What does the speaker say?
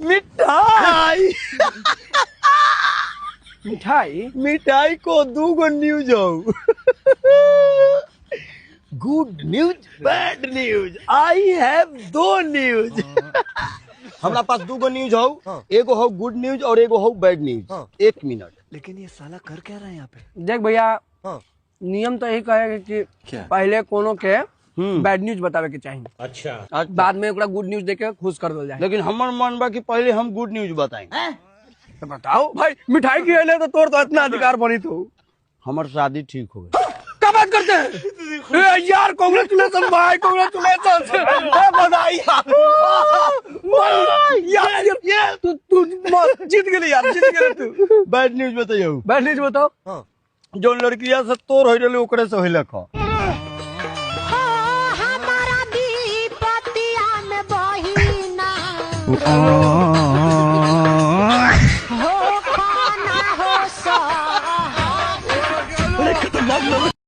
मिठाई मिठाई मिठाई को 2 गो न्यूज हो good news bad news I have 2 news हमरा पास 2 गो न्यूज हो एगो हो गुड न्यूज और एगो हो बैड न्यूज 1 मिनट लेकिन ये साला कर क्या रहा है यहाँ पे? देख भैया नियम तो यही कहे कि पहले कोनो के बैड न्यूज बतावे के चाहिए। अच्छा बाद में ओकरा गुड न्यूज देके खुश कर दल जाए। लेकिन हमर मन बा कि पहले हम गुड न्यूज बताएं तो बताओ भाई मिठाई खिले तो तोर तो इतना अधिकार बनी तो हमर शादी ठीक हो गई। क्या बात करते हैं यार कांग्रेचुलेशन भाई कांग्रेचुलेशन बधाई यार ये तू जीत गेली यार जीत गेली तू। बैड न्यूज बताइयो बैड न्यूज बताओ। जो लड़किया से तोर हो रहले ओकरे से होइले ख हमारा दीपतिया में बहिना हो खाना हो सा